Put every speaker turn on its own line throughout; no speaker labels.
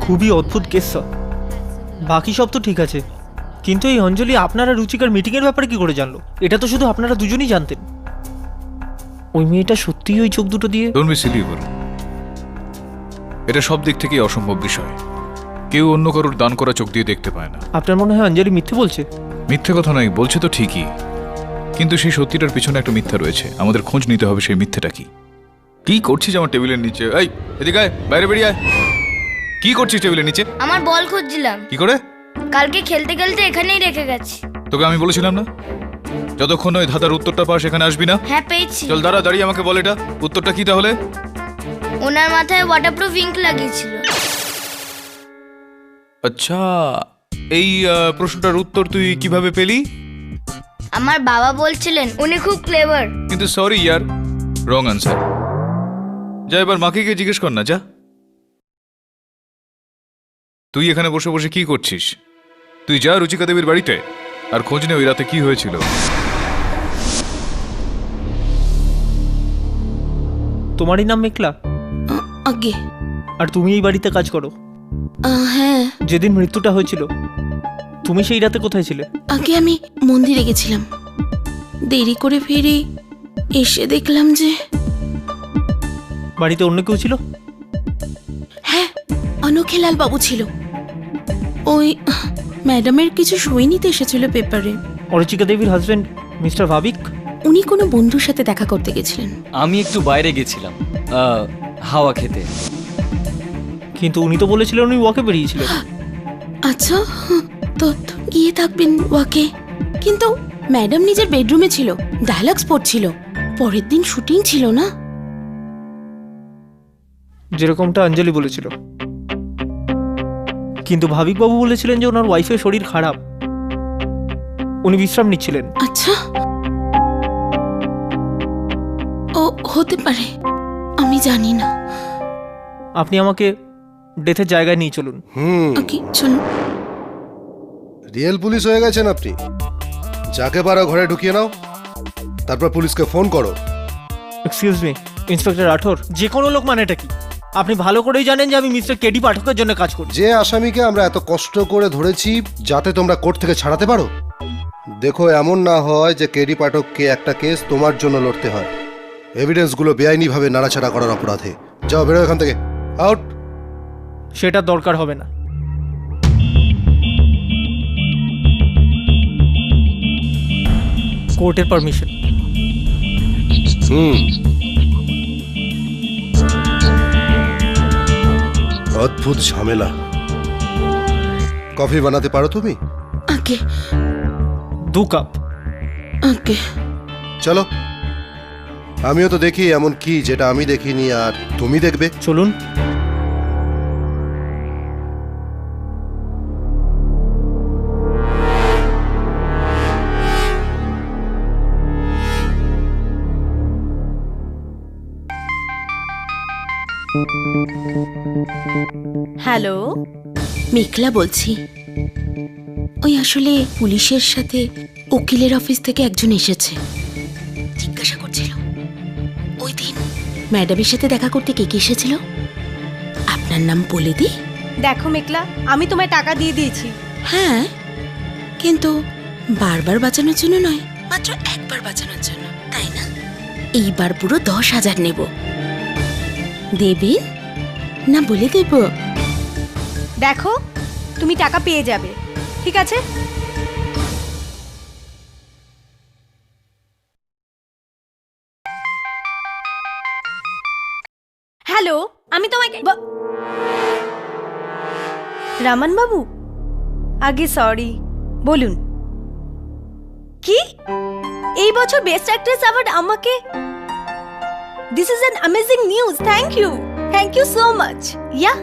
খুবই অদ্ভুত case sir. বাকি সব তো ঠিক আছে, কিন্তু এই অঞ্জলি আপনারা রুচিকার মিটিংয়ের ব্যাপারে কি করে জানলো? এটা তো শুধু আপনারা দুজনই জানতেন। ওই মেয়েটা সত্যিই ওই চোখ দুটো দিয়ে...
ডোন্ট বি সিলি বরু, এটা সব দিক থেকেই অসম্ভব বিষয়। কেউ অন্য কারোর দান করা চোখ দিয়ে দেখতে পায় না।
আপনার মনে হয় অঞ্জলি মিথ্যে বলছে?
মিথ্যে কথা নয়, বলছে তো ঠিকই, কিন্তু সেই সত্যিটার পিছনে একটা মিথ্যা রয়েছে। আমাদের খোঁজ নিতে হবে সেই মিথ্যেটা কি। কি করছিস আমার টেবিলের নিচে? এই এদিকে আয়, বাইরে বেরিয়ে আয়। কি করছিস টেবিলের নিচে?
আমার বল খুঁজছিলাম।
কি করে?
কালকে খেলতে খেলতে এখানেই রেখে গেছি।
তোকে আমি বলেছিলাম না যতক্ষণ ওই ধাঁধার উত্তরটা পাস এখানে আসবি না?
হ্যাঁ পেয়েছি।
চল দাঁড়িয়ে আমাকে বল, এটা উত্তরটা কি তাহলে?
ওনার মাথায় ওয়াটারপ্রুফ ইঙ্ক লাগিয়েছিল।
আচ্ছা, এই প্রশ্নটার উত্তর তুই কিভাবে পেলি?
আমার বাবা বলছিলেন উনি খুব ক্লেভার।
কিন্তু সরি ইয়ার, রং আনসার। যা এবার মাকে গিয়ে জিজ্ঞেস কর না, যা। তুই এখানে বসে বসে কি করছিস? তুই যা রুচিকা দেবীর বাড়িতে আর খোঁজ নে ওই রাতে কি হয়েছিল।
তোমারই নাম মেঘলা?
আগে
আর তুমি এই বাড়িতে কাজ করো?
হ্যাঁ।
যেদিন মৃত্যুটা হয়েছিল তুমি সেই রাতে কোথায় ছিলে?
আগে আমি মন্দিরে গেছিলাম, দেরি করে ফিরে এসে দেখলাম যে
বাড়িতে অন্য কেউ ছিল?
হ্যাঁ, অনখেলাল বাবু ছিল। ওই ম্যাডামের কিছু সই নিতে এসেছিল পেপারে।
অরুচিকা দেবীর হাজবেন্ড মিস্টার ভাবিক?
উনি কোনো বন্ধুর সাথে দেখা করতে গেছিলেন।
আমি একটু বাইরে গেছিলাম হাওয়া খেতে।
কিন্তু উনি তো বলেছিলেন উনি ওয়াকে বেরিয়েছিলেন।
আচ্ছা, তো গিয়ে থাকবেন ওয়াকে, কিন্তু ম্যাডাম নিজের বেডরুমে ছিল, ডায়ালগস পড়ছিল। পরের দিন শুটিং ছিল না?
যেরকমটা অঞ্জলি বলেছিল। কিন্তু ভাবিক বাবু বলেছিলেন যে ওনার ওয়াইফের শরীর খারাপ, উনি বিশ্রাম নিচ্ছিলেন।
আচ্ছা, ও হতে পারে, আমি জানি না।
আপনি আমাকে ডেথের জায়গায় নিয়ে চলুন।
ওকে চলুন।
রিয়েল পুলিশ হয়ে গেছেন আপনি। যাকে পারো ঘরে ঢুকিয়ে নাও, তারপর পুলিশকে ফোন করো।
এক্সকিউজ মি, ইন্সপেক্টর রাঠোর, যে কোনো লোক মানেটা কি? আপনি ভালো করেই জানেন যে আমি মিস্টার কেডি পাঠকের জন্য কাজ করি।
যে আসামিকে আমরা এত কষ্ট করে ধরেছি যাতে তোমরা কোর্ট থেকে ছাড়াতে পারো, দেখো এমন না হয় যে কেডি পাঠককে একটা কেস তোমার জন্য লড়তে হয় এভিডেন্সগুলো বেআইনিভাবে নাড়াচাড়া করার অপরাধে। যাও, বেরো এখান থেকে, আউট।
সেটা দরকার হবে না। কোর্টের পারমিশন।
অদ্ভুত ঝামেলা। কফি বানাতে পারো তুমি?
ওকে
2 কাপ।
ওকে
চলো, আমিও তো দেখি এমন কি যেটা আমি দেখিনি আর তুমি দেখবে।
চলুন।
হ্যালো, মেঘলা বলছি। ওই আসলে পুলিশের সাথে উকিলের অফিস থেকে একজন এসেছে, জিজ্ঞাসা করছিল ওই দিন ম্যাডামের সাথে দেখা করতে কে কে এসেছিল। আপনার নাম বলে দি।
দেখো মেঘলা, আমি তোমায় টাকা দিয়ে দিয়েছি।
হ্যাঁ, কিন্তু বারবার বাঁচানোর জন্য নয়, মাত্র একবার বাঁচানোর জন্য, তাই না? এইবার পুরো 10,000 নেব। দেবেন না বলে দেব?
দেখো, তুমি টাকা পেয়ে যাবে, ঠিক আছে? হ্যালো, আমি তোমাকে রামান বাবু, আগে সরি বলুন। কি এই বছর বেস্ট অ্যাক্ট্রেস অ্যাওয়ার্ড আমাকে? This is an amazing news. Thank you so much. Yeah,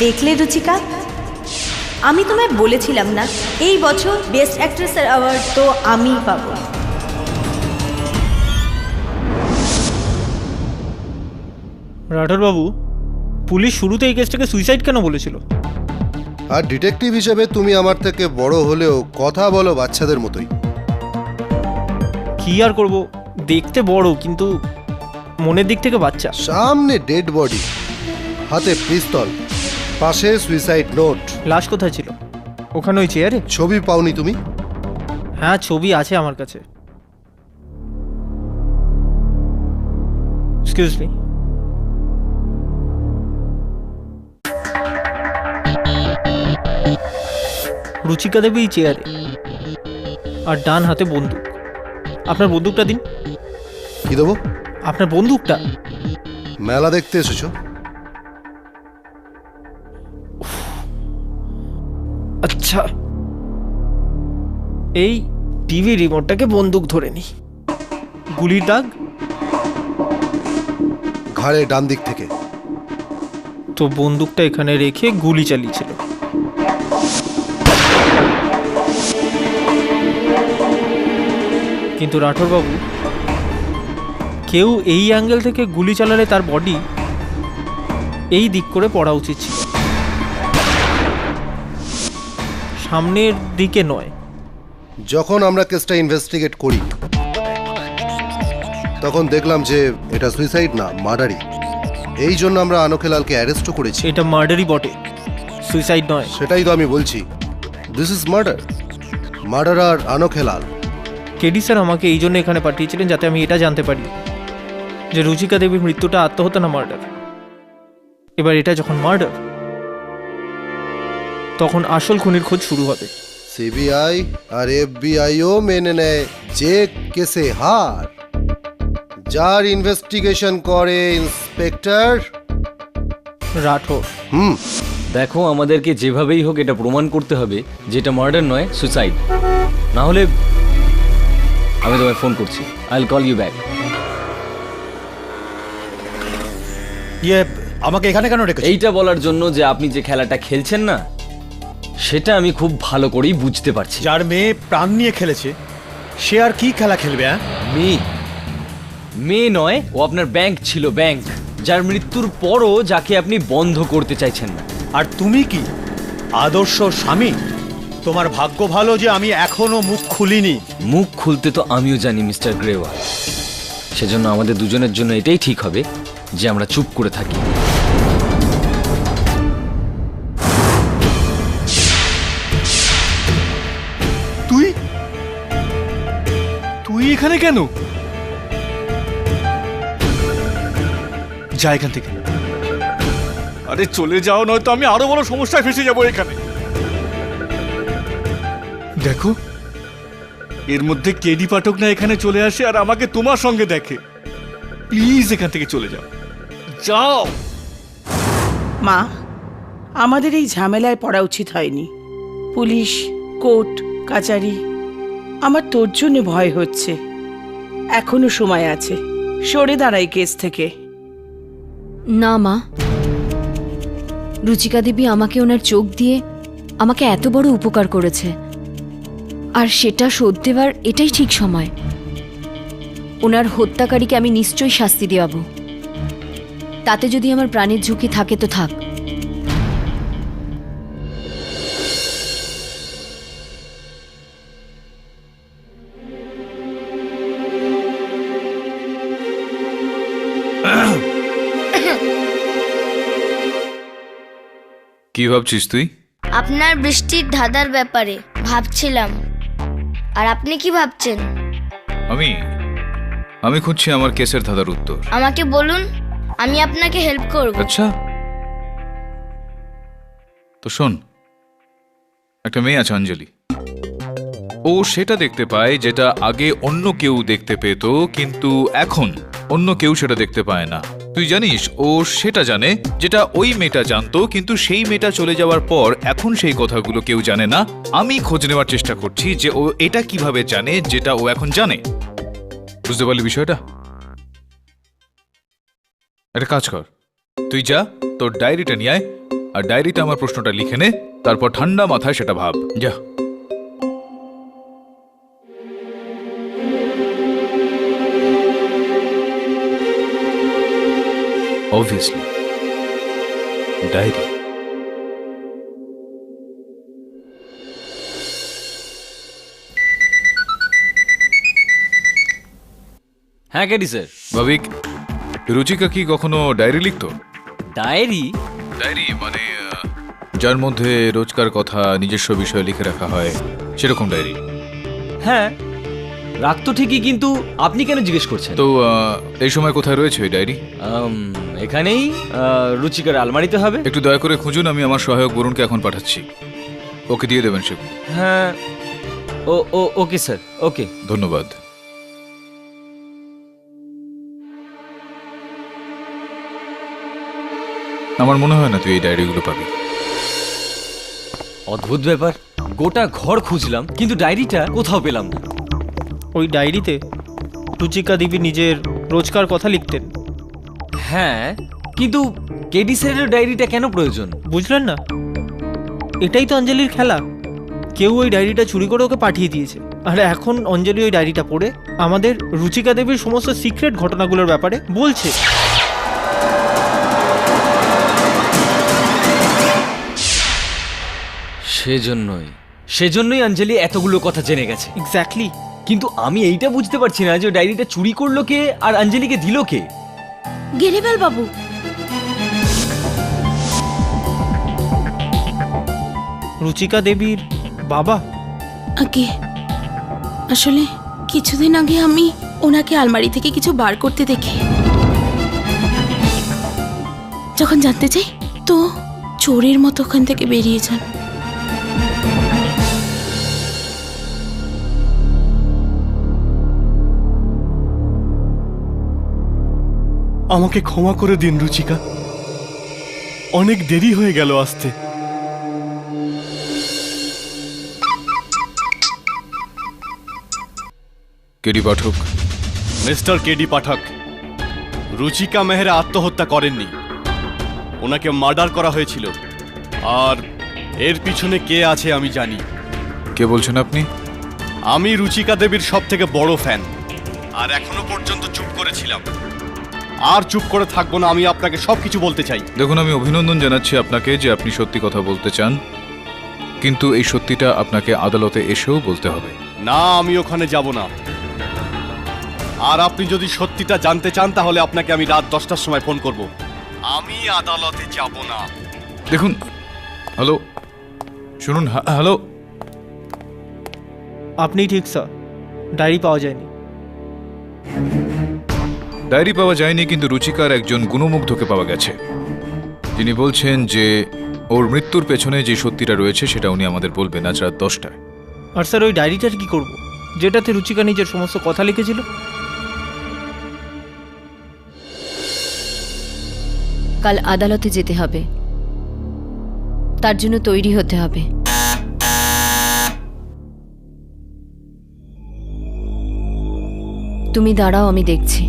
দেখলে রুচিকা, আমি তোমায় বলেছিলাম না এই বছর বেস্ট অ্যাক্ট্রেসের অ্যাওয়ার্ড তো আমিই পাবো।
রাঠোর বাবু, পুলিশ শুরুতে এই কেসটাকে সুইসাইড কেন বলেছিল?
আর ডিটেকটিভ হিসেবে তুমি আমার থেকে বড় হলেও কথা বলো বাচ্চাদের মতোই।
কি আর করব, দেখতে বড় কিন্তু মনের দিক থেকে বাচ্চা।
সামনে ডেড বডি, হাতে পিস্তল, পাশে সুইসাইড নোট।
লাশ কোথায় ছিল? ওখানে ওই চেয়ারে?
ছবি পাওনি তুমি?
হ্যাঁ, ছবি আছে আমার কাছে। Excuse me. রুচিকা দেবী এই চেয়ারে, আর ডান হাতে বন্দুক। আপনার বন্দুকটা দিন।
কি দেবো?
আপনার বন্দুকটা।
মেলা দেখতে এসেছো?
আচ্ছা, এই টিভি রিমোটটাকে বন্দুক ধরে নি। গুলির দাগ
ঘাড়ে ডান দিক থেকে।
তো বন্দুকটা এখানে রেখে গুলি চালিয়েছিল। কিন্তু রাঠোর বাবু, কেউ এই অ্যাঙ্গেল থেকে গুলি চালালে তার বডি এই দিক করে পড়া উচিত ছিল, সামনের দিকে নয়।
যখন আমরা কেসটা ইনভেস্টিগেট করি তখন দেখলাম যে এটা সুইসাইড না, মার্ডারই। এই জন্য আমরা আনোখেলালকে অ্যারেস্টও করেছি।
এটা মার্ডারই বটে, সুইসাইড নয়।
সেটাই তো আমি বলছি, this is murder. Murderer Anokhelal.
KD sir আমাকে এই জন্য এখানে পাঠিয়েছিলেন যাতে আমি এটা জানতে পারি যে রুচিকা দেবীর মৃত্যুটা আত্মহত্যা না মার্ডার। এবার এটা যখন মার্ডার, তখন আসল খুনির খোঁজ শুরু হবে।
সিবিআই আর এফবিআইও মেনে নেয় যে কেসে হার, যার ইনভেস্টিগেশন করে ইন্সপেক্টর
রাঠোর।
দেখো, আমাদেরকে যেভাবেই হোক এটা প্রমাণ করতে হবে যেটা মার্ডার নয়, সুইসাইড। না হলে আমি তোমায় ফোন করছি। I will call you back.
আমাকে এখানে কেন রেখেছো?
এইটা বলার জন্য যে আপনি যে খেলাটা খেলছেন না, সেটা আমি খুব ভালো করেই বুঝতে পারছি।
যার মেয়ে প্রাণ নিয়ে খেলেছে সে আর কি খেলা খেলবে?
মেয়ে নয়, ও আপনার ব্যাংক ছিল, ব্যাংক, যার মৃত্যুর পরও যাকে আপনি বন্ধ করতে চাইছেন না।
আর তুমি কি আদর্শ স্বামী? তোমার ভাগ্য ভালো যে আমি এখনো মুখ খুলিনি।
মুখ খুলতে তো আমিও জানি মিস্টার গ্রেওয়াল। সেজন্য আমাদের দুজনের জন্য এটাই ঠিক হবে যে আমরা চুপ করে থাকি।
তুই এখানে কেন? যা এখান থেকে। আরে চলে যাও, নয়তো আমি আরো বড় সমস্যায় ফেসে যাবো এখানে। দেখো, এর মধ্যে কেডি পাঠক না এখানে চলে আসে আর আমাকে তোমার সঙ্গে দেখে। প্লিজ এখান থেকে চলে যাও, যাও।
মা, আমাদের এই ঝামেলায় পড়া উচিত হয়নি। পুলিশ, কোর্ট, কাচারি, আমার তোর জন্য ভয় হচ্ছে। এখনো সময় আছে, সরে দাঁড়াই কেস থেকে।
না মা, রুচিকা দেবী আমাকে ওনার চোখ দিয়ে আমাকে এত বড় উপকার করেছে, আর সেটা শোধ দেওয়ার এটাই ঠিক সময়। ওনার হত্যাকারীকে আমি নিশ্চয়ই শাস্তি দেওয়াবো, তাতে যদি আমার প্রাণের ঝুঁকি থাকে তো থাক।
কি ভাবছিস তুই?
আপনার বৃষ্টির ধাঁধার ব্যাপারে ভাবছিলাম। আর আপনি কি ভাবছেন?
আমি খুঁজছি আমার কেসের ধাঁধার উত্তর।
আমাকে বলুন, আমি আপনাকে হেল্প করব।
আচ্ছা, তো শোন, একটা মেয়ে আছে অঞ্জলি। ও সেটা দেখতে পায় যেটা আগে অন্য কেউ দেখতে পেত, কিন্তু এখন অন্য কেউ সেটা দেখতে পায় না। তুই জানিস ও সেটা জানে যেটা ওই মেয়েটা জানতো, কিন্তু সেই মেয়েটা চলে যাওয়ার পর এখন সেই কথাগুলো কেউ জানে না। আমি খোঁজ নেওয়ার চেষ্টা করছি যে ও এটা কিভাবে জানে যেটা ও এখন জানে। বুঝতে পারলি বিষয়টা? একটা কাজ কর, তুই যা, তোর ডায়েরিটা নিয়ে আয়, আর ডায়েরিতে আমার প্রশ্নটা লিখে নে, তারপর ঠান্ডা মাথায় সেটা ভাব। যা। Obviously, diary.
হ্যাঁ কেডি স্যার।
ভাবিক, রুচিকা কি কখনো ডায়েরি লিখতো?
ডায়েরি?
ডায়েরি মানে যার মধ্যে রোজকার কথা নিজস্ব বিষয় লিখে রাখা হয়, সেরকম ডায়েরি।
হ্যাঁ, রাখতো ঠিকই, কিন্তু আপনি কেন জিজ্ঞেস করছেন?
তো এই সময় কোথায় রয়েছে ওই ডায়েরি?
এখানেই রুচিকার আলমারিতে হবে।
একটু দয়া করে খুঁজুন, আমি আমার সহায়ক বরুণকে এখন পাঠাচ্ছি, ওকে দিয়ে দেবেন সেগুলো।
হ্যাঁ, ওকে স্যার, ওকে।
ধন্যবাদ। আমার মনে হয় না তুই এই ডায়েরিগুলো পাবি।
অদ্ভুত ব্যাপার, গোটা ঘর খুঁজলাম কিন্তু ডায়েরিটা কোথাও পেলাম না।
ওই ডায়েরিতে রুচিকা দেবী নিজের রোজকার কথা লিখতেন।
হ্যাঁ, কিন্তু কেডি স্যারের ডায়েরিটা কেন প্রয়োজন?
বুঝলেন না? এটাই তো অঞ্জলির খেলা। কেউ ওই ডায়েরিটা চুরি করে ওকে পাঠিয়ে দিয়েছে, আর এখন অঞ্জলি ওই ডায়েরিটা পড়ে আমাদের রুচিকা দেবীর সমস্ত সিক্রেট ঘটনাগুলোর ব্যাপারে বলছে।
সেজন্যই অঞ্জলি এতগুলো কথা জেনে গেছে।
এক্স্যাক্টলি।
কিন্তু আমি এইটা বুঝতে পারছি না যে ডায়েরিটা চুরি করলো কে আর অঞ্জলিকে দিল কে?
গেরিবেল বাবু,
রুচিকা দেবীর বাবা।
আগে আসলে কিছুদিন আগে আমি ওনাকে আলমারি থেকে কিছু বার করতে দেখি। যখন জানতে চাই তো চোরের মতো ওখান থেকে বেরিয়ে যান।
আমাকে ক্ষমা করে দিন রুচিকা, অনেক দেরি হয়ে গেল আসতে।
কেডি পাঠক।
মিস্টার কেডি পাঠক, রুচিকা মেহরা আত্মহত্যা করেননি, ওনাকে মার্ডার করা হয়েছিল। আর এর পিছনে কে আছে আমি জানি।
কে বলছেন আপনি?
আমি রুচিকা দেবীর সব থেকে বড় ফ্যান, আর এখনো পর্যন্ত চুপ করেছিলাম। আর চুপ করে থাকবো না, আমি আপনাকে সবকিছু বলতে চাই।
দেখুন, আমি অভিনন্দন জানাচ্ছি আপনাকে যে আপনি সত্যি কথা বলতে চান, কিন্তু এই সত্যিটা আপনাকে আদালতে এসেও বলতে হবে।
না, আমি ওখানে যাব না। আর আপনি যদি সত্যিটা জানতে চান তাহলে আপনাকে আমি রাত 10টার সময় ফোন করব। আমি আদালতে যাব না।
দেখুন, হ্যালো, শুনুন, হ্যালো।
আপনি ঠিক স্যার, ডায়েরি পাওয়া যায়নি।
ডায়েরি পাওয়া যায়নি, কিন্তু রুচিকার একজন গুণমুগ্ধকে পাওয়া গেছে, যিনি বলছেন যে ওর মৃত্যুর পেছনে যে সত্যিটা রয়েছে সেটা উনি আমাদের বলবেন আজ রাত 10টায়।
আর স্যার, ওই ডায়েরিটার কি করব, যেটাতে রুচিকা নিজের সমস্ত কথা লিখেছিল?
কাল আদালতে যেতে হবে, তার জন্য তৈরি হতে হবে। তুমি দাঁড়াও, আমি দেখছি।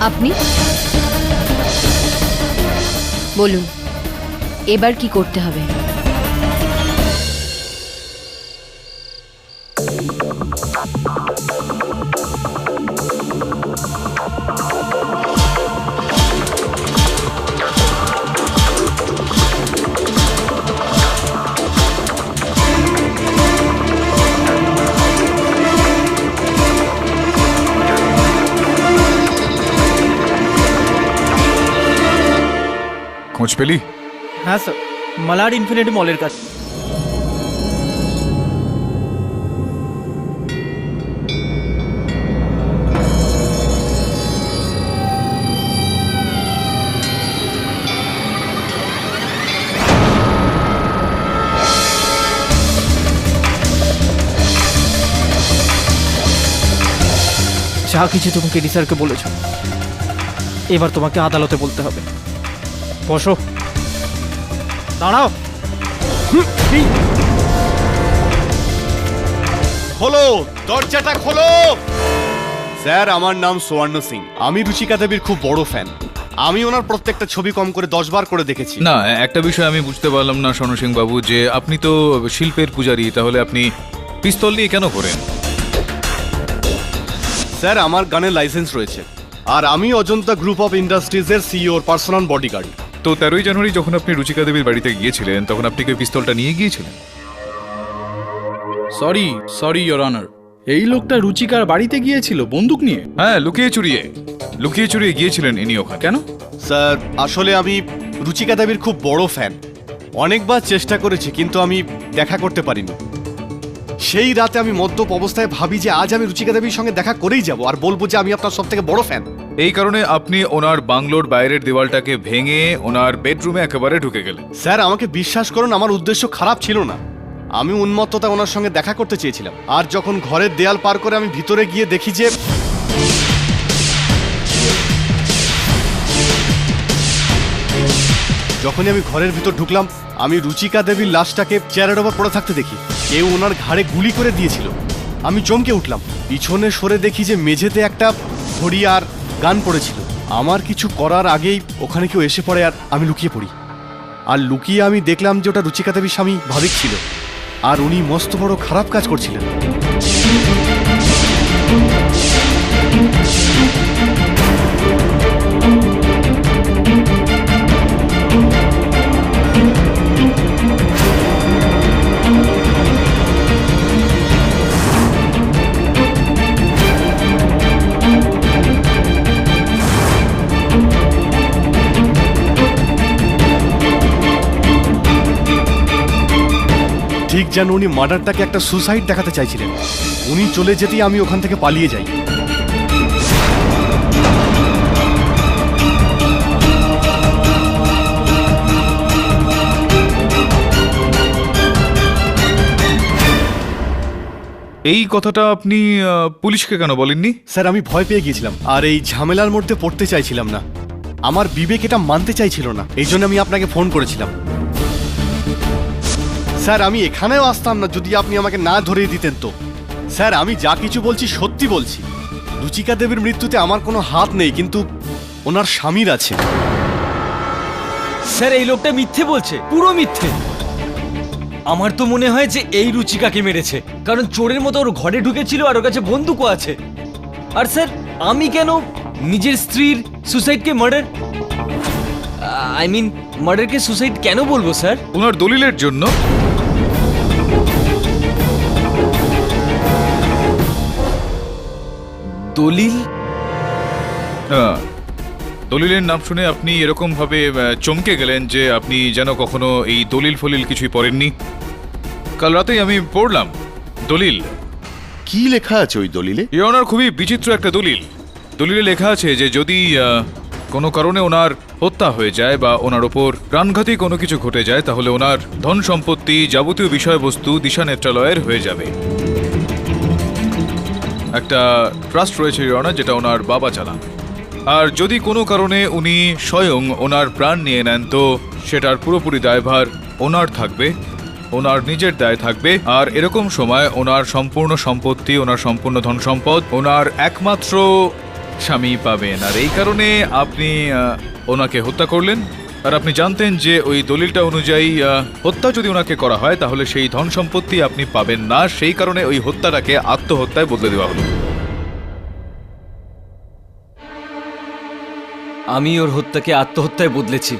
আপনি বলুন, এবার কি করতে হবে?
খোঁজ পেলি?
হ্যাঁ স্যার, মালাড ইনফিনিটি মলের কাছে। যা কিছু তুমি কেডি স্যারকে বলেছ, এবার তোমাকে আদালতে বলতে হবে। বসো, দাঁড়াও।
খোলো, দরজাটা খোলো। স্যার, আমার নাম সুবর্ণ সিং, আমি রুচিকা দেবীর খুব বড় ফ্যান। আমি ওনার প্রত্যেকটা ছবি কম করে 10 বার করে দেখেছি।
না, একটা বিষয় আমি বুঝতে পারলাম না স্বর্ণ সিং বাবু, যে আপনি তো শিল্পের পূজারী, তাহলে আপনি পিস্তল নিয়ে কেন করেন?
স্যার, আমার গানের লাইসেন্স রয়েছে, আর আমি অজন্তা গ্রুপ অফ ইন্ডাস্ট্রিজের সিইওর পার্সোনাল বডিগার্ড।
তো 13ই জানুয়ারি যখন আপনি রুচিকা দেবীর বাড়িতে গিয়েছিলেন, তখন আপনি কি পিস্তলটা নিয়ে গিয়েছিলেন?
সরি সরি ইয়োর অনার, এই লোকটা রুচিকার বাড়িতে গিয়েছিল বন্দুক নিয়ে।
হ্যাঁ, লুকিয়ে চুরিয়ে গিয়েছিলেন ইনি ওখানে।
কেন?
স্যার আসলে আমি রুচিকা দেবীর খুব বড় ফ্যান। অনেকবার চেষ্টা করেছি কিন্তু আমি দেখা করতে পারিনি। সেই রাতে আমি মদ্যপ অবস্থায় ভাবি যে আজ আমি রুচিকা দেবীর সঙ্গে দেখা করেই যাব আর বলবো যে আমি আপনার সব থেকে বড় ফ্যান।
এই কারণে আপনি ওনার বাংলোর বাইরের দেওয়ালটাকে ভেঙে ওনার বেডরুমে একেবারে ঢুকে গেলেন।
স্যার আমাকে বিশ্বাস করুন, আমার উদ্দেশ্য খারাপ ছিল না। আমি উন্মত্ততা ওনার সঙ্গে দেখা করতে চেয়েছিলাম। আর যখন ঘরের দেয়াল পার করে আমি ভিতরে গিয়ে দেখি যে যখনই আমি ঘরের ভিতর ঢুকলাম আমি রুচিকা দেবীর লাশটাকে চেয়ারের ওপর পড়ে থাকতে দেখি। কেউ ওনার ঘাড়ে গুলি করে দিয়েছিল। আমি চমকে উঠলাম। পিছনে সরে দেখি যে মেঝেতে একটা ঘড়ি আর গান পড়েছিল। আমার কিছু করার আগেই ওখানে কেউ এসে পড়ে আর আমি লুকিয়ে পড়ি। আর লুকিয়ে আমি দেখলাম যে ওটা রুচিকা দেবীর স্বামী ভাবিক ছিল আর উনি মস্ত বড় খারাপ কাজ করছিলেন। ঠিক যেন উনি মার্ডারটাকে একটা সুসাইড দেখাতে চাইছিলেন। উনি চলে যেতেই আমি ওখান থেকে পালিয়ে যাই।
এই কথাটা আপনি পুলিশকে কেন বলেননি?
স্যার আমি ভয় পেয়ে গিয়েছিলাম আর এই ঝামেলার মধ্যে পড়তে চাইছিলাম না। আমার বিবেক এটা মানতে চাইছিল না, এই জন্য আমি আপনাকে ফোন করেছিলাম। স্যার আমি এখানেও আসতাম না যদি আপনি আমাকে না ধরিয়ে দিতেন তো। স্যার আমি যা কিছু বলছি সত্যি বলছি। রুচিকা দেবীর মৃত্যুতে আমার কোনো হাত নেই, কিন্তু ওনার স্বামীর আছে।
স্যার এই লোকটা মিথ্যে বলছে, পুরো মিথ্যে। আমার তো মনে হয় যে এই রুচিকাকে মেরেছে, কারণ চোরের মতো ওর ঘরে ঢুকেছিল আর ওর কাছে বন্দুকও আছে। আর স্যার আমি কেন নিজের স্ত্রীর সুসাইডকে মার্ডার, আই মিন মার্ডারকে সুসাইড কেন বলবো স্যার?
ওনার দলিলের জন্য।
দলিল?
দলিলের নাম শুনে আপনি এরকম ভাবে চমকে গেলেন যে আপনি যেন কখনো এই দলিল ফলিল কিছুই পড়েননি। কাল রাতেই আমি পড়লাম দলিল।
কি লেখা আছে ওই দলিলে?
ওনার খুবই বিচিত্র একটা দলিল। দলিলে লেখা আছে যে যদি কোনো কারণে ওনার হত্যা হয়ে যায় বা ওনার ওপর প্রাণঘাতী কোনো কিছু ঘটে যায় তাহলে ওনার ধন সম্পত্তি যাবতীয় বিষয়বস্তু দিশা নেত্রালয়ের হয়ে যাবে। একটা ট্রাস্ট রয়েছে ওনার, যেটা ওনার বাবা চালান। আর যদি কোনো কারণে উনি স্বয়ং ওনার প্রাণ নিয়ে নেন তো সেটার পুরোপুরি দায়ভার ওনার থাকবে, ওনার নিজের দায় থাকবে। আর এরকম সময় ওনার সম্পূর্ণ সম্পত্তি, ওনার সম্পূর্ণ ধন সম্পদ ওনার একমাত্র স্বামী পাবেন। আর এই কারণে আপনি ওনাকে হত্যা করলেন। আর আপনি জানতেন যে ওই দলিলটা অনুযায়ী হত্যা যদি ওনাকে করা হয় তাহলে সেই ধন সম্পত্তি আপনি পাবেন না। সেই কারণে ওই হত্যাটাকে আত্মহত্যায় বদলে দেওয়া হলো।
আমি ওর হত্যাকে আত্মহত্যায় বদলেছি,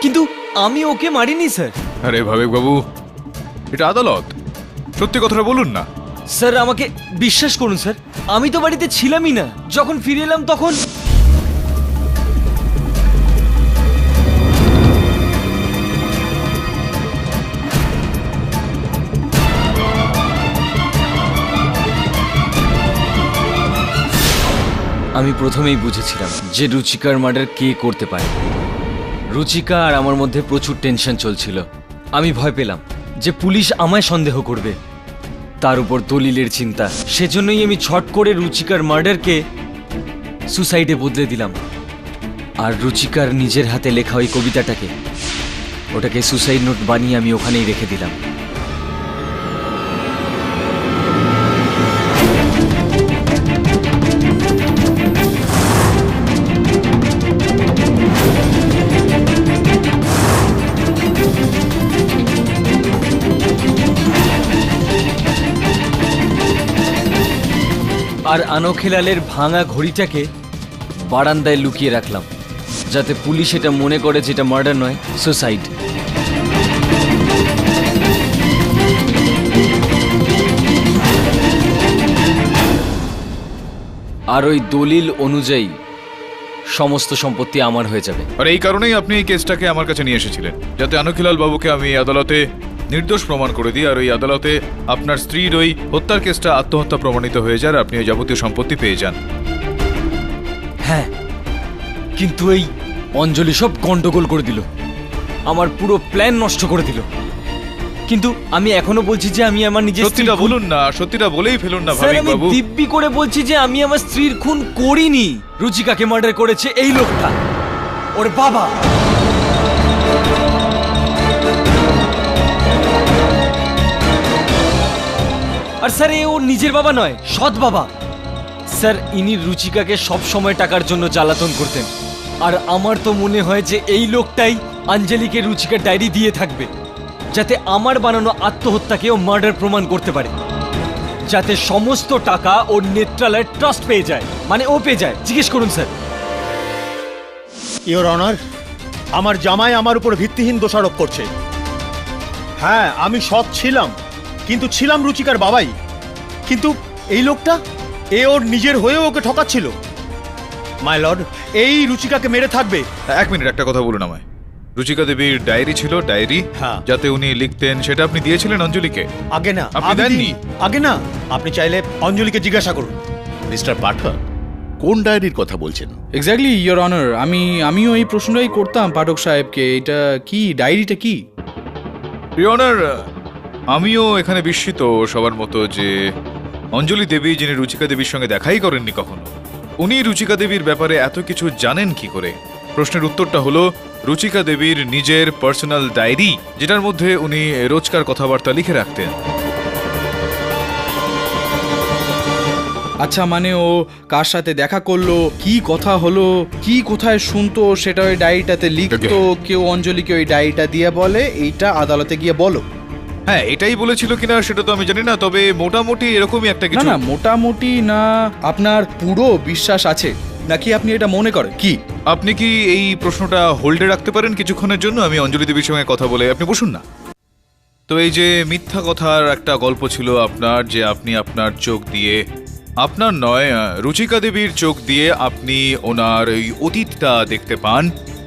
কিন্তু আমি ওকে মারিনি স্যার।
আরে ভাবেক বাবু, এটা আদালত, সত্যি কথাটা বলুন না।
স্যার আমাকে বিশ্বাস করুন স্যার, আমি তো বাড়িতে ছিলামই না। যখন ফিরে এলাম তখন আমি প্রথমেই বুঝেছিলাম যে রুচিকার মার্ডার কে করতে পারে। রুচিকা আর আমার মধ্যে প্রচুর টেনশন চলছিল। আমি ভয় পেলাম যে পুলিশ আমায় সন্দেহ করবে, তার উপর দলিলের চিন্তা। সেজন্যই আমি ছট করে রুচিকার মার্ডারকে সুসাইডে বদলে দিলাম। আর রুচিকার নিজের হাতে লেখা ওই কবিতাটাকে, ওটাকে সুসাইড নোট বানিয়ে আমি ওখানেই রেখে দিলাম। আর আনোখেলালের ভাঙা ঘড়িটাকে বারান্দায় লুকিয়ে রাখলাম, যাতে পুলিশ এটা মনে করে যেটা মার্ডার নয়, সুসাইড। আর ওই দলিল অনুযায়ী সমস্ত সম্পত্তি আমার হয়ে যাবে।
আর এই কারণেই আপনি এই কেসটাকে আমার কাছে নিয়ে এসেছিলেন, যাতে আনখিলাল বাবুকে আমি আদালতে নির্দোষ প্রমাণ করে দিই, আর ওই আদালতে আপনার স্ত্রীর ওই হত্যার কেসটা আত্মহত্যা প্রমাণিত হয়ে যায় আর আপনি ওই যাবতীয় সম্পত্তি পেয়ে যান।
হ্যাঁ, কিন্তু এই অঞ্জলি সব গন্ডগোল করে দিল, আমার পুরো প্ল্যান নষ্ট করে দিল। কিন্তু আমি এখনো বলছি যে আমি আমার নিজের
সত্যিটা বলুন না, সত্যিটা বলেই ফেলুন না
স্যার,
ভাবিক
আমি
বাবু।
দিব্যি করে বলছি যে আমি আমার স্ত্রীর খুন করিনি। রুচিকাকে মার্ডার করেছে এই লোকটা, ওর বাবা। আর স্যার, এ ওর নিজের বাবা নয়, সৎ বাবা। স্যার, ইনি রুচিকাকে সব সময় টাকার জন্য জ্বালাতন করতেন, আর আমার তো মনে হয় যে এই লোকটাই আঞ্জলিকে রুচিকার ডায়েরি দিয়ে থাকবে, যাতে আমার বানানো আত্মহত্যাকেও মার্ডার প্রমাণ করতে পারে, যাতে সমস্ত টাকা ওর নেত্রালয়ের ট্রাস্ট পেয়ে যায়, মানে ও পেয়ে যায়। জিজ্ঞেস করুন স্যার।
ইওর অনার, আমার জামাই আমার উপর ভিত্তিহীন দোষারোপ করছে। হ্যাঁ, আমি সৎ ছিলাম, কিন্তু ছিলাম রুচিকার বাবাই। কিন্তু এই লোকটা, এ ওর নিজের হয়েও ওকে ঠকাচ্ছিল। মাই লর্ড, এই রুচিকাকে মেরে থাকবে।
এক মিনিট, একটা কথা বলুন আমায়। রুচিকা দেবীর ডায়েরি ছিল, ডায়েরি
হ্যাঁ,
যাতে উনি লিখতেন, সেটা আপনি দিয়েছিলেন অঞ্জলিকে?
আগে না,
আপনি দেননি?
আগে না, আপনি চাইলে অঞ্জলিকে জিজ্ঞাসা করুন।
মিস্টার পাঠক, কোন ডায়েরির কথা বলছেন?
এক্স্যাক্টলি ইয়োর অনার, আমিও এই প্রশ্নটাই করতাম পাঠক সাহেবকে। এটা কি, ডায়েরিটা কি?
ইয়োর অনার, আমিও এখানে বিস্মিত সবার মতো যে অঞ্জলি দেবী, যিনি রুচিকা দেবীর সঙ্গে দেখাই করেননি কখনো, উনি রুচিকা দেবীর ব্যাপারে এত কিছু জানেন কি করে? প্রশ্নের উত্তরটা হলো রুচিকা দেবীর নিজের পার্সোনাল ডায়েরি, যেটার মধ্যে উনি রোজকার কথাবার্তা লিখে রাখতেন।
আচ্ছা, মানে ও কার সাথে দেখা করলো, কি কথা হলো, কি কোথায় শুনতো, সেটা ওই ডায়েরিটাতে লিখতো। কেউ অঞ্জলিকে ওই ডায়েরিটা দিয়ে বলে এইটা আদালতে গিয়ে বলো।
হ্যাঁ, এটাই বলেছিল কিনা সেটা তো আমি জানি না, তবে মোটামুটি এরকমই একটা কিছু।
না, মোটামুটি না, আপনার পুরো বিশ্বাস আছে নাকি আপনি এটা মনে করেন?
কি আপনি কি এই প্রশ্নটা হোল্ডে রাখতে পারেন কিছুক্ষণের জন্য? আমি অঞ্জলি দেবীর সঙ্গে কথা বলে, আপনি বসুন না। তো এই যে মিথ্যা কথার একটা গল্প ছিল আপনার, যে আপনি আপনার চোখ দিয়ে, আপনার নয় রুচিকা দেবীর চোখ দিয়ে আপনি ওনার এই অতীতটা দেখতে পান,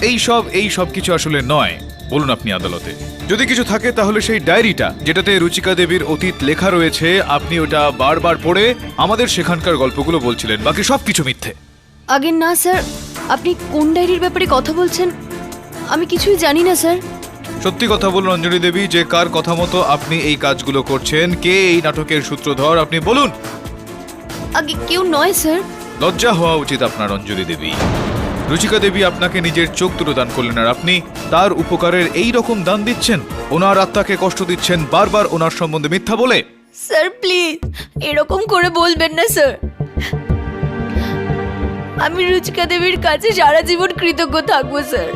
এই সব কিছু আসলে নয়। বলুন আপনি আদালতে, যদি কিছু থাকে তাহলে সেই ডায়েরিটা, যেটাতে রুচিকা দেবীর অতীত লেখা রয়েছে, আপনি ওটা বারবার পড়ে আমাদের সেখানকার গল্পগুলো বলছিলেন, বাকি সব কিছু মিথ্যে।
আগে না স্যার, আপনি কোন ডায়েরির ব্যাপারে কথা বলছেন? আমি কিছুই জানি না স্যার।
সত্যি কথা বলুন অঞ্জলি দেবী, যে কার কথা মতো আপনি এই কাজগুলো করছেন, কে এই নাটকের সূত্রধর, আপনি বলুন।
আগে কেউ নয় স্যার।
লজ্জা হওয়া উচিত আপনার অঞ্জলি দেবী। রুচিকা দেবী আপনাকে নিজের চোখ দুটো দান করলেন, আর আপনি তার উপকারের এই রকম দান দিচ্ছেন, ওনার আত্মাকে কষ্ট দিচ্ছেন বারবার ওনার সম্বন্ধে মিথ্যা বলে।
স্যার প্লিজ এরকম করে বলবেন না স্যার। আমি রুচিকা দেবীর কাছে সারা জীবন কৃতজ্ঞ থাকবো স্যার।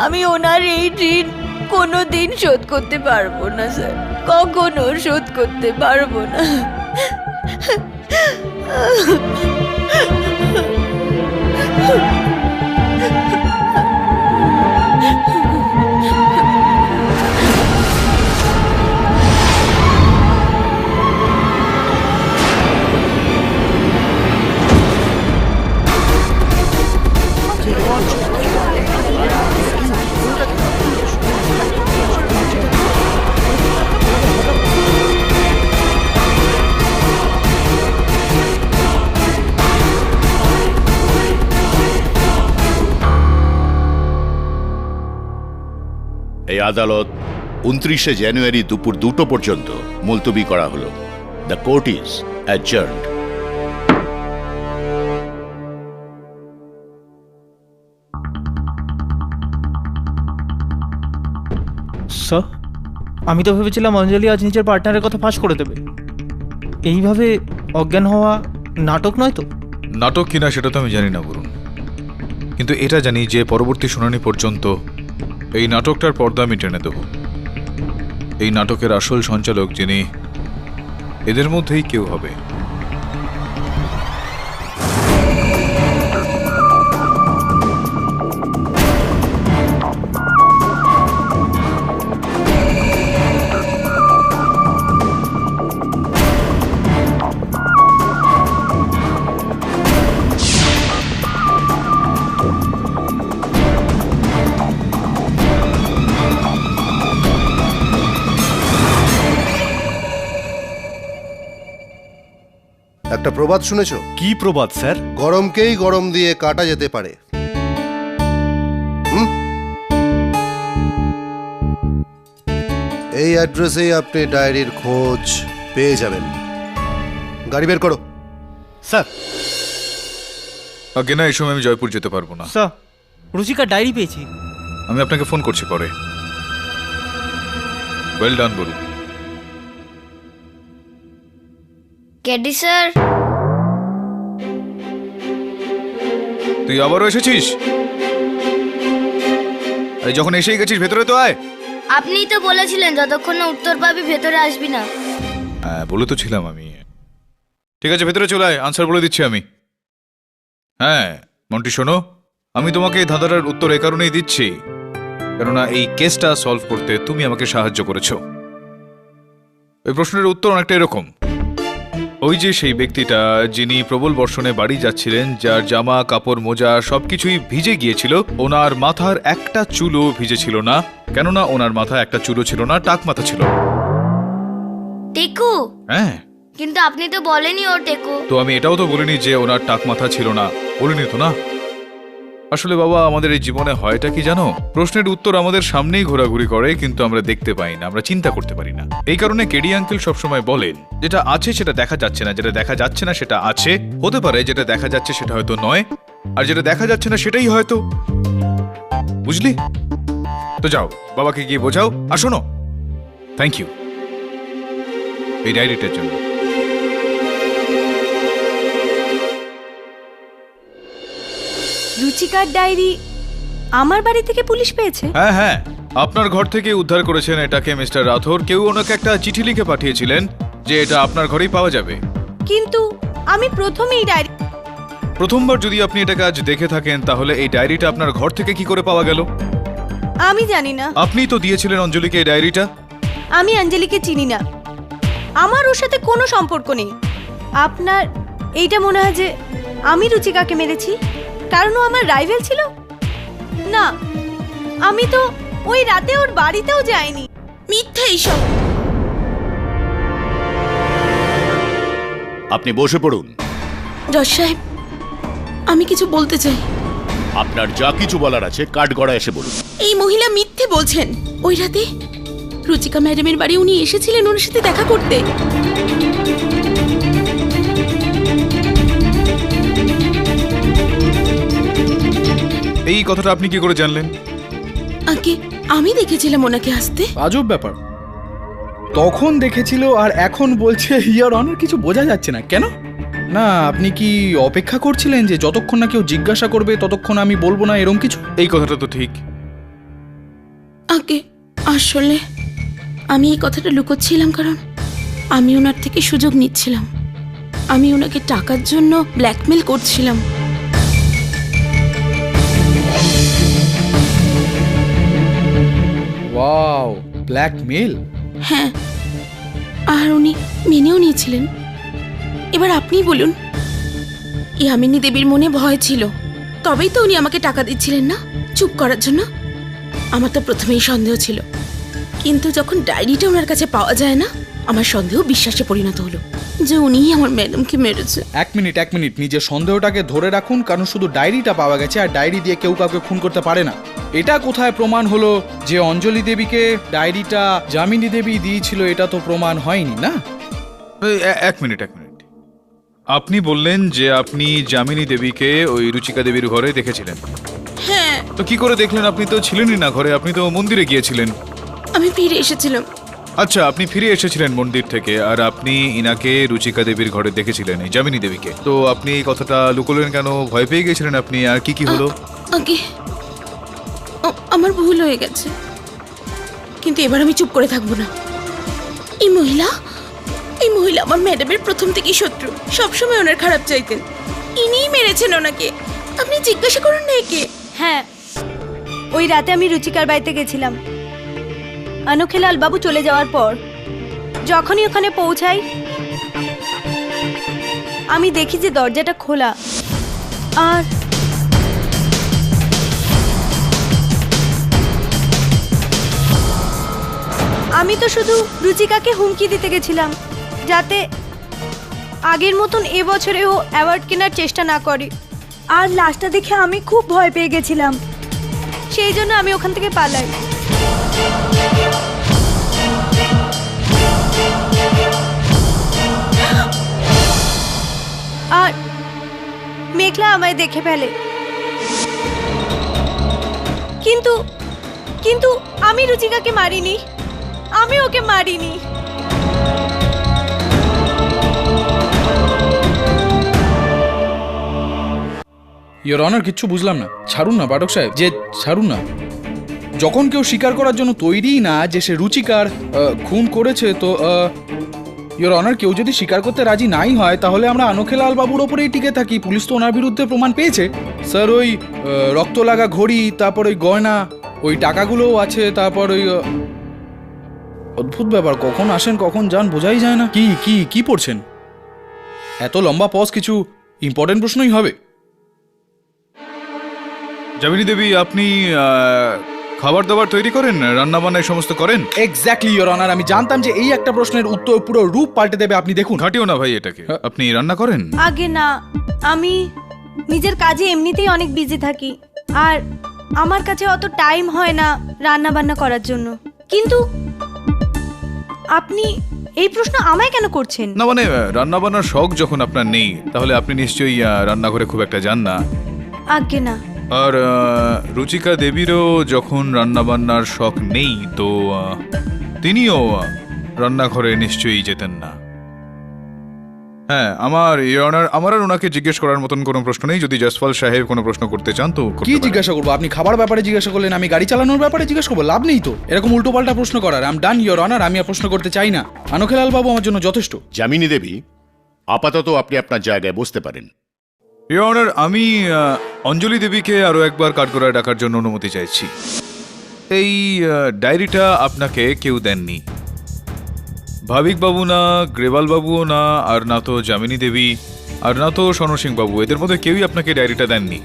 আমি ওনার এই ঋণ কোনোদিন শোধ করতে পারবো না স্যার, কখনো শোধ করতে পারবো না।
এই আদালত 29শে জানুয়ারি দুপুর 2টো পর্যন্ত মুলতবি করা হলো। The court is adjourned.
Sir, আমি তো ভেবেছিলাম অঞ্জলি আজ নিজের পার্টনারের কথা ফাঁস করে দেবে। এইভাবে অজ্ঞান হওয়া নাটক নয় তো?
নাটক কিনা সেটা তো আমি জানি না বলুন, কিন্তু এটা জানি যে পরবর্তী শুনানি পর্যন্ত এই নাটকটার পর্দা আমি টেনে দেব। এই নাটকের আসল সঞ্চালক যিনি, এদের মধ্যেই কেউ হবে।
একটা প্রবাদ শুনেছো?
কি প্রবাদ স্যার?
গরমকেই গরম দিয়ে কাটা যেতে পারে। এই অ্যাড্রেসেই আপনি ডায়েরির খোঁজ পেয়ে যাবেন। গাড়ি বের করো।
স্যার
আগে না, এই সময় আমি জয়পুর যেতে পারবো না।
স্যার, রুচিকার ডায়েরি পেয়েছি।
আমি আপনাকে ফোন করছি পরে। ওয়েল ডান বলুন।
কেডি স্যার,
তুই আবারও এসেছিস? এই যখন এসেই গেছিস ভেতরে তো আয়।
আপনিই তো বলেছিলেন যতক্ষণ না উত্তর পাবি ভেতরে আসবি না।
হ্যাঁ, বলে তো ছিলাম আমি। ঠিক আছে, ভেতরে চলে আয়, আনসার বলে দিচ্ছি আমি। হ্যাঁ মন্টি, শোনো, আমি তোমাকে এই ধাঁধাটার উত্তর এই কারণেই দিচ্ছি কেননা এই কেসটা সলভ করতে তুমি আমাকে সাহায্য করেছো। এই প্রশ্নের উত্তর অনেকটা এরকম। ওই যে সেই ব্যক্তিটা যিনি প্রবল বর্ষণে বাড়ি যাচ্ছিলেন, যার জামা কাপড় মোজা সবকিছুই ভিজে গিয়েছিল, ওনার মাথার একটা চুলও ভিজে ছিল না, কেননা ওনার মাথায় একটা চুলও ছিল না, টাক মাথা ছিল।
টেকু?
হ্যাঁ,
কিন্তু আপনি তো বলেনি ও টেকু।
তো আমি এটাও তো বলিনি যে ওনার টাক মাথা ছিল না, বলিনি তো না। আসলে বাবা, আমাদের এই জীবনে হয়টা কি জানো, প্রশ্নের উত্তর আমাদের সামনেই ঘোরাঘুরি করে, কিন্তু আমরা দেখতে পাই না, আমরা চিন্তা করতে পারি না। এই কারণে কেডি আঙ্কেল সবসময় বলেন, যেটা আছে সেটা দেখা যাচ্ছে না, যেটা দেখা যাচ্ছে না সেটা আছে। হতে পারে যেটা দেখা যাচ্ছে সেটা হয়তো নয়, আর যেটা দেখা যাচ্ছে না সেটাই হয়তো। বুঝলি? তো যাও, বাবাকে গিয়ে বোঝাও। আর শোনো, থ্যাংক ইউ এই ডায়েরিটার জন্য।
রুচিকার ডায়েরি আমার বাড়ি থেকে পুলিশ পেয়েছে?
হ্যাঁ হ্যাঁ, আপনার ঘর থেকে উদ্ধার করেছেন এটাকে মিস্টার রাথোর। কেউ ওনাকে একটা চিঠি লিখে পাঠিয়েছিলেন যে এটা আপনার ঘরেই পাওয়া যাবে।
কিন্তু আমি প্রথমেই ডায়েরি।
প্রথমবার যদি আপনি এটাকে আজ দেখে থাকেন, তাহলে এই ডায়েরিটা আপনার ঘর থেকে কি করে পাওয়া গেল?
আমি জানি না।
আপনিই তো দিয়েছিলেন অঞ্জলিকে এই ডায়েরিটা।
আমি অঞ্জলিকে চিনি না, আমার ওর সাথে কোনো সম্পর্ক নেই। আপনার এইটা মনে হয় যে আমি রুচিকাকে মেরেছি কারণ ও আমার রাইভেল ছিল? না, আমি তো ওই রাতে ওর বাড়িতেও যাইনি।
মিথ্যা এইসব।
আপনি বসে পড়ুন।
জজ সাহেব, আমি কিছু বলতে চাই।
আপনার যা কিছু বলার আছে কাঠগড়ায় এসে বলুন।
এই মহিলা মিথ্যে বলছেন। ওই রাতে রুচিকা ম্যাডামের বাড়ি উনি এসেছিলেন ওনার সাথে দেখা করতে।
এই কথাটা আপনি কি করে জানলেন?
আগে আমি দেখেছিলাম ওনাকে আসতে।
আজব ব্যাপার, তখন দেখেছিল আর এখন বলছে ইয়ার অনেক কিছু বোঝা যাচ্ছে না কেন। না, আপনি কি অপেক্ষা করছিলেন যে যতক্ষণ না কেউ জিজ্ঞাসা করবে ততক্ষণ আমি বলবো না, এরকম কিছু?
এই কথাটা তো ঠিক।
আগে আসলে আমি এই কথাটা লুকোচ্ছিলাম কারণ আমি ওনার থেকে সুযোগ নিচ্ছিলাম। আমি ওনাকে টাকার জন্য ব্ল্যাকমেল করছিলাম।
Wow, blackmail?
হ্যাঁ, আর উনি মেনেও নিয়েছিলেন। এবার আপনিই বলুন, ইয়ামিনী দেবীর মনে ভয় ছিল, তবেই তো উনি আমাকে টাকা দিচ্ছিলেন না চুপ করার জন্য। আমার তো প্রথমেই সন্দেহ ছিল, কিন্তু যখন ডায়েরিটা ওনার কাছে পাওয়া যায় না, আমার সন্দেহ বিশ্বাসে পরিণত হলো যে উনিই আমার ম্যাডামকে মেরেছে।
এক মিনিট, নিজের সন্দেহটাকে ধরে রাখুন, কারণ শুধু ডায়েরিটা পাওয়া গেছে আর ডায়েরি দিয়ে কেউ কাউকে খুন করতে পারে না। এটা কোথায় প্রমাণ হলো যে অঞ্জলি দেবীকে ডায়েরিটা যামিনী দেবী দিয়েছিল? এটা তো প্রমাণ হয়নি না।
এক মিনিট, আপনি বললেন যে আপনি যামিনী দেবীকে ওই রুচিকা দেবীর ঘরে দেখেছিলেন।
হ্যাঁ।
তো কি করে দেখলেন? আপনি তো ছিলেনই না ঘরে, আপনি তো মন্দিরে গিয়েছিলেন।
আমি ফিরে এসেছিলাম।
আচ্ছা, আপনি ফিরে এসেছিলেন মন্দির থেকে, আর আপনি ইনাকে রুচিকা দেবীর ঘরে দেখেছিলেন, এই যামিনী দেবীকে। তো আপনি এই কথাটা লুকোলেন কেন? ভয় পেয়ে গেছিলেন আপনি? আর কি হলো?
আগে আমার ভুল হয়ে গেছে, কিন্তু এবার আমি চুপ করে থাকবো না। এই মহিলা আমার ম্যাডামের প্রথম থেকেই শত্রু, সবসময় ওনার খারাপ চাইতেন। ইনিই মেরেছেন ওনাকে। আপনি জিজ্ঞাসা করুন না একে।
হ্যাঁ, ওই রাতে আমি রুচিকার বাড়িতে গেছিলাম অনখেলাল বাবু চলে যাওয়ার পর। যখনই ওখানে পৌঁছাই আমি দেখি যে দরজাটা খোলা, আর আমি তো শুধু রুচিকাকে হুমকি দিতে গেছিলাম যাতে আগের মতন এবছরে ও অ্যাওয়ার্ড কেনার চেষ্টা না করে। আর লাস্টটা দেখে আমি খুব ভয় পেয়ে গেছিলাম, সেই জন্য আমি ওখান থেকে পালাই। আর মেঘলা আমায় দেখে ফেলে, কিন্তু কিন্তু আমি রুচিকাকে মারিনি, আমি ওকে মারিনি।
ইয়োর অনার, কিচ্ছু বুঝলাম না। ছাড়ুন না পাঠক সাহেব, যে ছাড়ুন না। যখন কেউ স্বীকার করার জন্য তৈরি না যে সে রুচিকার খুন করেছে, তো ইয়োর অনার, কেউ যদি স্বীকার করতে রাজি নাই হয় তাহলে আমরা আনখেলাল বাবুর ওপরেই টিকে থাকি। পুলিশ তো ওনার বিরুদ্ধে প্রমাণ পেয়েছে স্যার। ওই রক্ত লাগা ঘড়ি, তারপর ওই গয়না, ওই টাকাগুলোও আছে, তারপর ওই অদ্ভুত ব্যাপার, কখন আসেন কখন যান বোঝাই যায় না। কি কি কি পড়ছেন? এত লম্বা পজ, কিছু ইম্পর্টেন্ট প্রশ্নই হবে।
যামিনী দেবী, আপনি খাবার দাবার তৈরি করেন, রান্না বান্না সমস্ত করেন?
এক্স্যাক্টলি ইয়োর অনার, আমি জানতাম যে এই একটা প্রশ্নের উত্তর পুরো রূপ পাল্টে দেবে। আপনি দেখুন।
ঘাটিও না ভাই এটাকে। আপনি রান্না করেন?
আগে না, আমি নিজের কাজে এমনিতেই অনেক বিজি থাকি, আর আমার কাছে অত টাইম হয় না রান্না বান্না করার জন্য। কিন্তু আপনি এই প্রশ্ন আমায় কেন করছেন?
না মানে, রান্না বান্নার শখ যখন আপনার নেই তাহলে আপনি নিশ্চয়ই রান্নাঘরে খুব একটা যান না।
আগে না।
আর রুচিকা দেবীরও যখন রান্না বান্নার শখ নেই, তো তিনিও রান্নাঘরে নিশ্চয়ই যেতেন না। হ্যাঁ, আমার আর ওনাকে জিজ্ঞেস করার মতন কোনো প্রশ্ন নেই। যদি জসপাল সাহেব কোনো প্রশ্ন করতে চান তো
কি জিজ্ঞাসা করবো? আপনি খাবার ব্যাপারে জিজ্ঞাসা করলেন, আমি গাড়ি চালানোর ব্যাপারে জিজ্ঞাসা করবো? লাভ নেই তো এরকম উল্টো পাল্টা প্রশ্ন করার। আম ডান ইয়োর অনার, আমি আর প্রশ্ন করতে চাই না। আনখেলাল বাবু আমার জন্য যথেষ্ট।
যামিনী দেবী, আপাতত আপনি আপনার জায়গায় বসতে পারেন।
ইয়োর অনার, আমি অঞ্জলি দেবীকে আরো একবার কাঠগড়ায় ডাকার জন্য অনুমতি চাইছি। এই ডায়েরিটা আপনাকে কেউ দেননি, ভাবিক বাবু না, গ্রেওয়াল বাবুও না, আর না তো যামিনী দেবী, আর না তো সনর সিং বাবু। এদের মধ্যে কেউই আপনাকে ডায়েরিটা দেননি।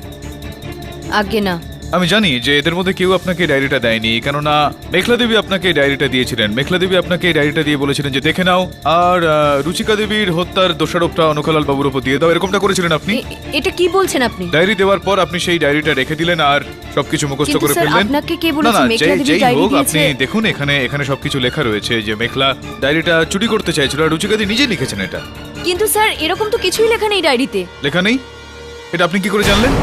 আগে না।
আমি জানি যে এদের মধ্যে কেউ আপনাকে ডায়েরিটা দেয়নি, কেননা মেঘলা দেবী আপনাকে ডায়েরিটা দিয়েছিলেন। মেঘলা দেবী আপনাকে ডায়েরিটা দিয়ে বলেছিলেন যে দেখে নাও, আর রুচিকা দেবীর হত্যার দোষারোপটা অনখলাল বাবুর উপর দিয়ে দাও, এরকমটা করেছিলেন আপনি।
এটা কি বলছেন আপনি?
ডায়েরি দেওয়ার পর আপনি সেই ডায়েরিটা রেখে দিলেন আর সবকিছু মুখস্থ করে ফেললেন।
আপনাকে কে বলেছে মেঘলা দেবী ডায়েরি দিয়েছে?
আপনি দেখুন, এখানে সবকিছু লেখা রয়েছে যে মেঘলা ডায়েরিটা চুরি করতে চাইছিল আর রুচিকা দেবী নিজে লিখেছেন এটা।
কিন্তু স্যার, এরকম তো কিছুই লেখা নেই ডায়েরিতে।
লেখা নেই? এটা আপনি কি করে জানলেন?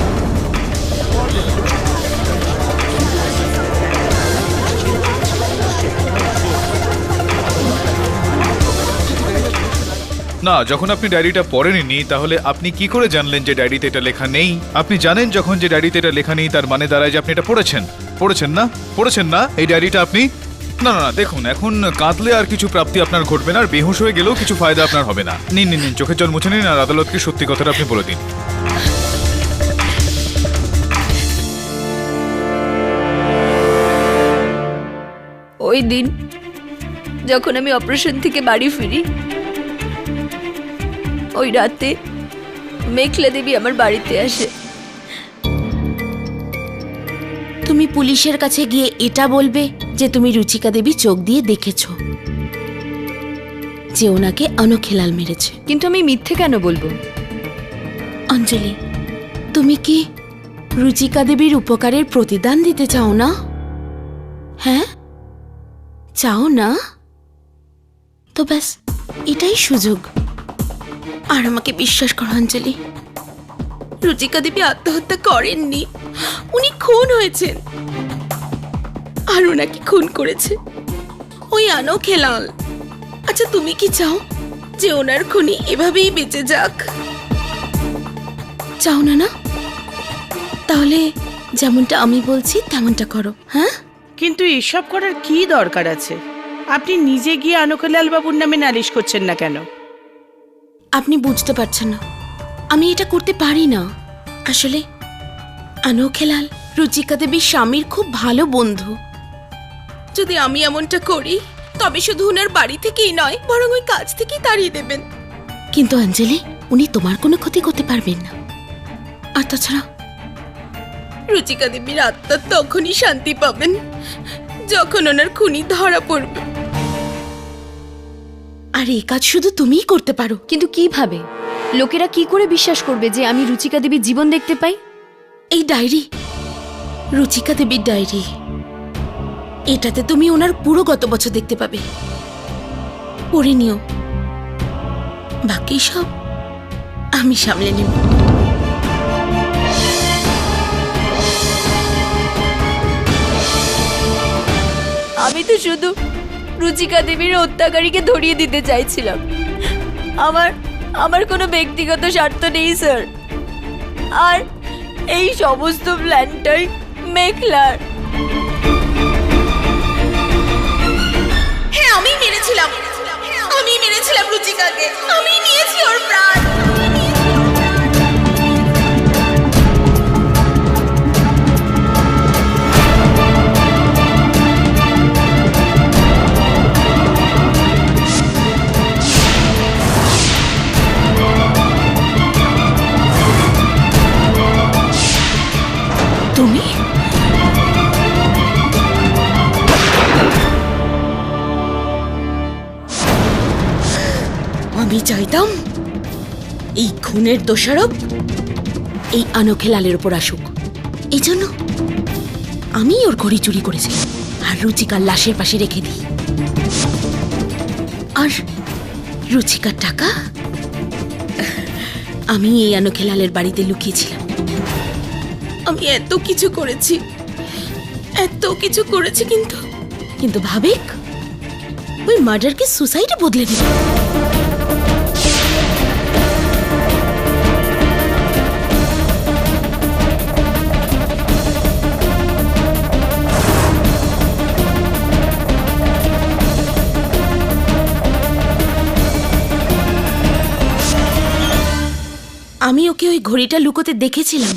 না, যখন আপনি ডায়েরিটা পড়েননি তাহলে আপনি কি করে জানলেন যে ডায়েরিতে এটা লেখা নেই? আপনি জানেন যখন যে ডায়েরিতে এটা লেখা নেই, তার মানে দাঁড়ায় যে আপনি এটা পড়েছেন না এই ডায়েরিটা আপনি। না না না, দেখুন, এখন কাঁদলে আর কিছু প্রাপ্তি আপনার ঘটবে না, আর বেহুশ হয়ে গেলেও কিছু ফায়দা আপনার হবে না। নিন, চোখের জল মুছে নিন আর আদালতকে সত্যি কথাটা আপনি বলে দিন।
ওই দিন যখন আমি অপারেশন থেকে বাড়ি ফিরি, ওই রাতে মেঘলা দেবী আমার বাড়িতে আসে।
তুমি পুলিশের কাছে গিয়ে এটা বলবে যে তুমি রুচিকা দেবী চোখ দিয়ে দেখেছো যে ওনাকে আনখেলাল মেরেছে।
কিন্তু আমি মিথ্যে কেন বলবো?
অঞ্জলি, তুমি কি রুচিকা দেবীর উপকারের প্রতিদান দিতে চাও না? হ্যাঁ, চাও না? তো ব্যাস, এটাই সুযোগ। আর আমাকে বিশ্বাস করো অঞ্জলি, রুচিকা দেবী আত্মহত্যা করেননি, উনি খুন হয়েছেন। আর ওনাকে খুন করেছে ওই আনখেলাল। আচ্ছা, তুমি কি চাও যে ওনার খুনি এভাবেই বেঁচে যাক? চাও না? না, তাহলে যেমনটা আমি বলছি তেমনটা করো। হ্যাঁ,
কিন্তু এসব করার কি দরকার আছে? আপনি নিজে গিয়ে আনখেলাল বাবুর নামে নালিশ করছেন না কেন?
আপনি বুঝতে পারছেন না, আমি এটা করতে পারি না। আসলে আনখেলাল রুচিকা দেবীর স্বামীর খুব ভালো বন্ধু। যদি আমি এমনটা করি তবে শুধু ওনার বাড়ি থেকেই নয়, বরং ওই কাজ থেকেই তাড়িয়ে দেবেন। কিন্তু অঞ্জলি, উনি তোমার কোনো ক্ষতি করতে পারবেন না। আর তাছাড়া রুচিকা দেবীর আত্মা তখনই শান্তি পাবেন যখন ওনার খুনি ধরা পড়বে। আর এই কাজ শুধু তুমিই করতে পারো।
কিন্তু কিভাবে? লোকেরা কি করে বিশ্বাস করবে যে আমি রুচিকা দেবীর জীবন দেখতে পাই?
এই ডায়েরি, রুচিকা দেবীর ডায়েরি, এটাতে তুমি ওনার পুরো গত বছর দেখতে পাবে। পড়ে নিও, বাকি সব আমি সামলে নেব।
আমি তো শুধু রুচিকা দেবীর হত্যাকারীকে ধরিয়ে দিতে চাইছিলাম। আমার কোনো ব্যক্তিগত স্বার্থ নেই স্যার। আর এই সমস্ত প্ল্যানটাই মেঘলার।
হ্যাঁ, আমি মেরেছিলাম রুচিকাকে, আমি নিয়েছি ওর প্রাণ। তুমি? আমি চাইতাম এই খুনের দোষারোপ এই অনোখে লালের উপর আসুক। এই জন্য আমি ওর ঘড়ি চুরি করেছি আর রুচিকার লাশের পাশে রেখে দিই। আর রুচিকার টাকা আমি এই অনোখে লালের বাড়িতে লুকিয়েছিলাম। আমি এত কিছু করেছি, কিন্তু ভাবেক ওই মার্ডারকে সুসাইডে বদলে দিল। আমি ওকে ওই ঘড়িটা লুকোতে দেখেছিলাম।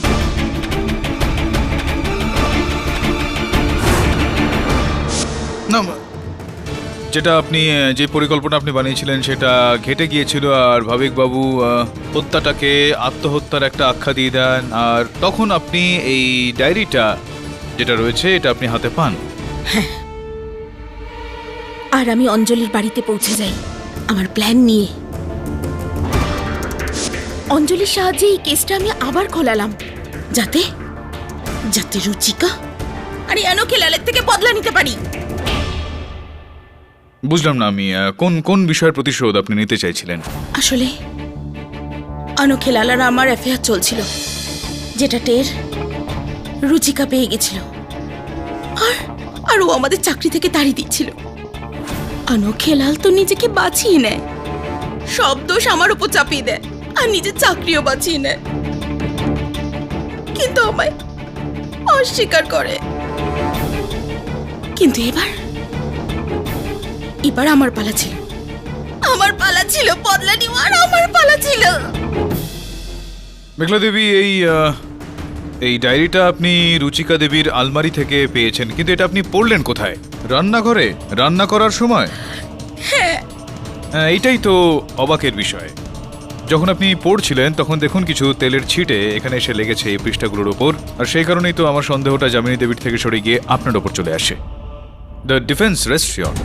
না, যেটা আপনি যে পরিকল্পনা আপনি বানিয়েছিলেন সেটা ঘেটে গিয়েছিল, আর ভাবিক বাবু হত্যাটাকে আত্মহত্যার একটা আখ্যা দিয়ে দেন, আর তখন আপনি এই ডায়েরিটা যেটা রয়েছে এটা আপনি হাতে পান।
হ্যাঁ, আর আমি অঞ্জলির বাড়িতে পৌঁছে যাই আমার প্ল্যান নিয়ে। অঞ্জলির সাহায্যে এই কেসটা আমি আবার খোলালাম, যাতে রুচিকা আর অনোখে লালের থেকে বদলা নিতে পারি।
বুঝলাম না আমি কোন বিষয়ের প্রতিশোধ আপনি নিতে চাইছিলেন?
আসলে অনোখে লাল আর আমার অ্যাফেয়ার চলছিল, যেটা টের রুচিকা পেয়ে গেছিল, আর ও আমাদের চাকরি থেকে তাড়িয়ে দিচ্ছিল। অনোখে লাল তো নিজেকে বাঁচিয়ে নেয়, সব দোষ আমার উপর চাপিয়ে দেয়, আর নিজের চাকরিও বাঁচিয়ে নেয়, কিন্তু আমায় অস্বীকার করে। কিন্তু এবার আমার পালা ছিল বদলা নেওয়ার, আমার পালা ছিল।
মেঘলা দেবী, এই ডায়েরিটা আপনি রুচিকা দেবীর আলমারি থেকে পেয়েছেন, কিন্তু এটা আপনি পড়লেন কোথায়? রান্নাঘরে, রান্না করার সময়?
হ্যাঁ,
এইটাই তো অবাকের বিষয়। যখন আপনি পড়ছিলেন তখন দেখুন কিছু তেলের ছিটে এখানে এসে লেগেছে এই পৃষ্ঠাগুলোর ওপর, আর সেই কারণেই তো আমার সন্দেহটা যামিনী দেবীর থেকে সরে গিয়ে আপনার ওপর চলে আসে। The defence rest sure.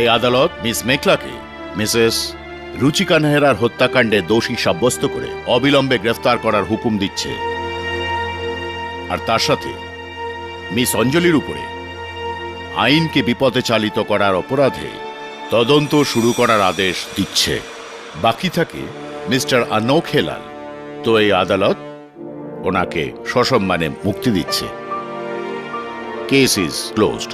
এই আদালত মিস মেঘলাকে মিসেস রুচিকা নেহরার হত্যাকাণ্ডে দোষী সাব্যস্ত করে অবিলম্বে গ্রেফতার করার হুকুম দিচ্ছে, আর তার সাথে মিস অঞ্জলির উপরে আইনকে বিপদে চালিত করার অপরাধে তদন্ত শুরু করার আদেশ দিচ্ছে। বাকি থাকে মিস্টার অনোখে লাল। তো এই আদালত ওনাকে সসম্মানে মুক্তি দিচ্ছে। Case is closed.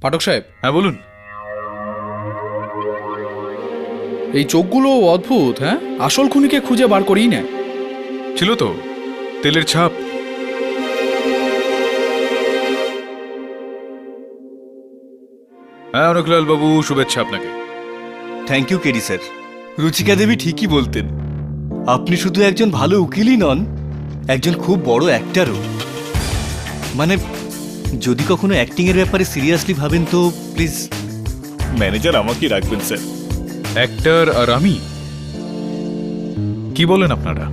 পাঠক সাহেব।
হ্যাঁ বলুন।
এই চোখগুলো অদ্ভুত। হ্যাঁ, আসল খুনিকে খুঁজে বার করেই নেয়।
ছিল তো তেলের ছাপ। হ্যাঁ অনকলাল বাবু, শুভেচ্ছা আপনাকে।
Thank you KD sir. Ruchika Devi ঠিকই বলতেন, আপনি শুধু একজন ভালো উকিলই নন, একজন খুব বড় অ্যাক্টারও। মানে যদি কখনো অ্যাক্টিং এর ব্যাপারে সিরিয়াসলি ভাবেন তো প্লিজ ম্যানেজার আমাকেই রাখবেন স্যার।
অ্যাক্টর আর আমি? কি বলেন আপনারা?